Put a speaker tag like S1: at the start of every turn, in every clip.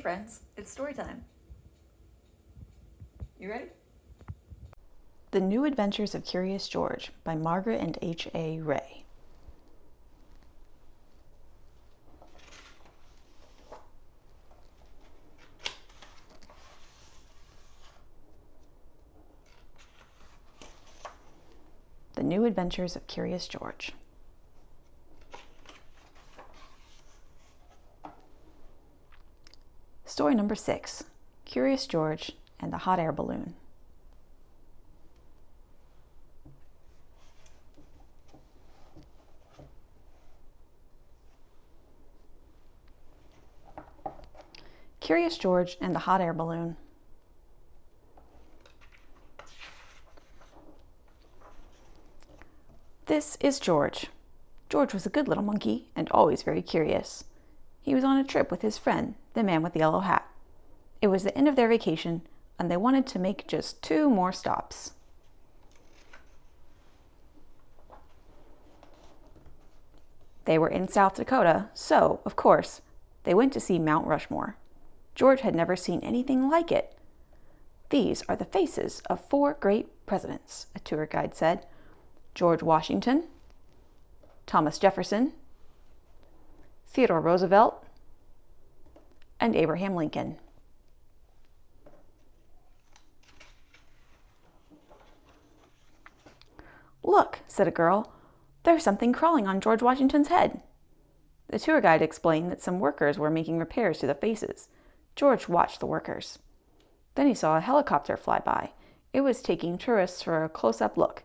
S1: Hey friends, it's story time. You ready?
S2: The New Adventures of Curious George by Margret and H. Ray. The New Adventures of Curious George. Story number 6, Curious George and the Hot Air Balloon. Curious George and the Hot Air Balloon. This is George. George was a good little monkey and always very curious. He was on a trip with his friend, the man with the yellow hat. It was the end of their vacation, and they wanted to make just 2 more stops. They were in South Dakota, so, of course, they went to see Mount Rushmore. George had never seen anything like it. These are the faces of 4 great presidents, a tour guide said. George Washington, Thomas Jefferson, Theodore Roosevelt, and Abraham Lincoln. "Look," said a girl, "there's something crawling on George Washington's head." The tour guide explained that some workers were making repairs to the faces. George watched the workers. Then he saw a helicopter fly by. It was taking tourists for a close-up look.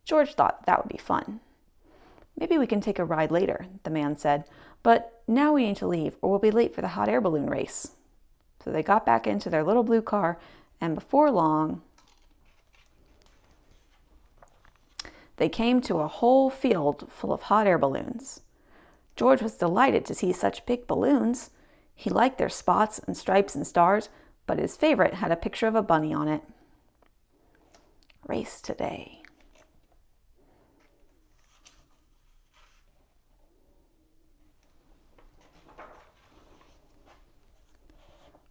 S2: George thought that would be fun. "Maybe we can take a ride later," the man said, "but now we need to leave or we'll be late for the hot air balloon race." So they got back into their little blue car, and before long, they came to a whole field full of hot air balloons. George was delighted to see such big balloons. He liked their spots and stripes and stars, but his favorite had a picture of a bunny on it. Race today.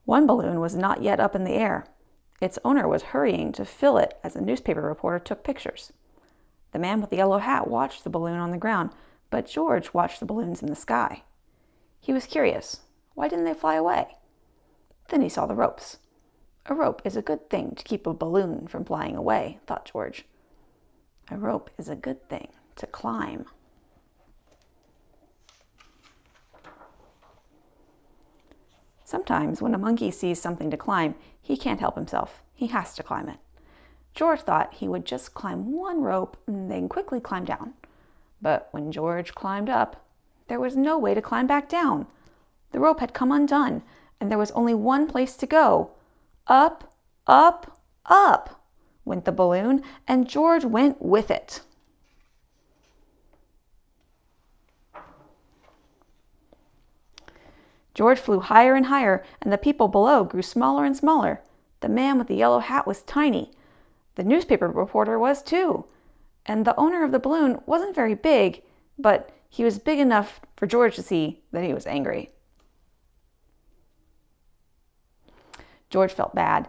S2: One balloon was not yet up in the air. Its owner was hurrying to fill it as a newspaper reporter took pictures. The man with the yellow hat watched the balloon on the ground, but George watched the balloons in the sky. He was curious. Why didn't they fly away? Then he saw the ropes. A rope is a good thing to keep a balloon from flying away, thought George. A rope is a good thing to climb. Sometimes when a monkey sees something to climb, he can't help himself. He has to climb it. George thought he would just climb one rope and then quickly climb down. But when George climbed up, there was no way to climb back down. The rope had come undone, and there was only one place to go. Up, up, up went the balloon, and George went with it. George flew higher and higher, and the people below grew smaller and smaller. The man with the yellow hat was tiny. The newspaper reporter was too. And the owner of the balloon wasn't very big, but he was big enough for George to see that he was angry. George felt bad.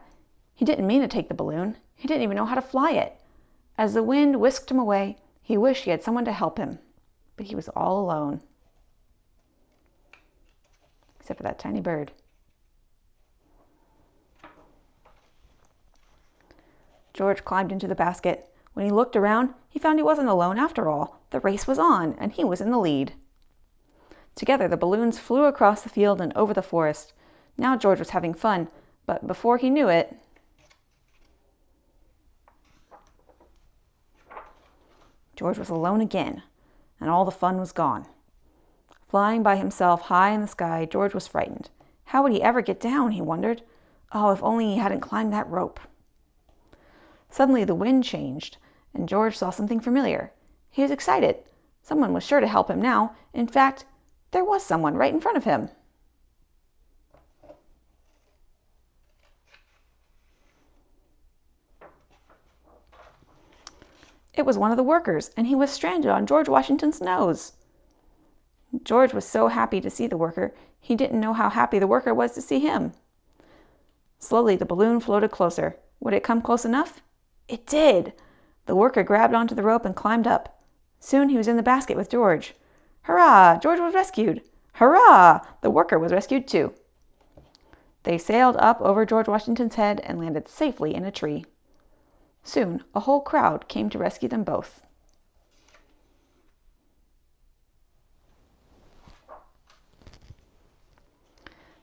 S2: He didn't mean to take the balloon. He didn't even know how to fly it. As the wind whisked him away, he wished he had someone to help him. But he was all alone. Except for that tiny bird. George climbed into the basket. When he looked around, he found he wasn't alone after all. The race was on, and he was in the lead. Together, the balloons flew across the field and over the forest. Now George was having fun, but before he knew it, George was alone again, and all the fun was gone. Flying by himself high in the sky, George was frightened. How would he ever get down, he wondered. Oh, if only he hadn't climbed that rope. Suddenly the wind changed, and George saw something familiar. He was excited. Someone was sure to help him now. In fact, there was someone right in front of him. It was one of the workers, and he was stranded on George Washington's nose. George was so happy to see the worker, he didn't know how happy the worker was to see him. Slowly, the balloon floated closer. Would it come close enough? It did! The worker grabbed onto the rope and climbed up. Soon he was in the basket with George. Hurrah! George was rescued! Hurrah! The worker was rescued too. They sailed up over George Washington's head and landed safely in a tree. Soon, a whole crowd came to rescue them both.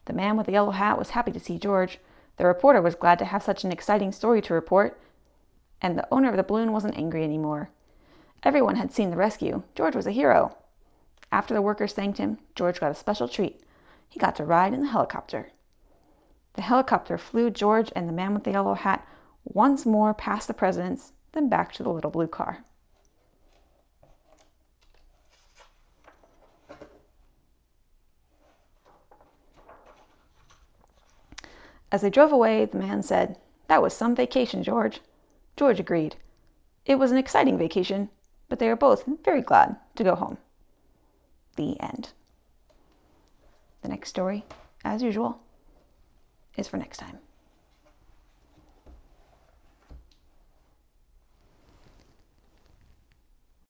S2: The man with the yellow hat was happy to see George. The reporter was glad to have such an exciting story to report, and the owner of the balloon wasn't angry anymore. Everyone had seen the rescue. George was a hero. After the workers thanked him, George got a special treat. He got to ride in the helicopter. The helicopter flew George and the man with the yellow hat once more past the presidents, then back to the little blue car. As they drove away, the man said, "That was some vacation, George." George agreed. It was an exciting vacation, but they were both very glad to go home. The end. The next story, as usual, is for next time.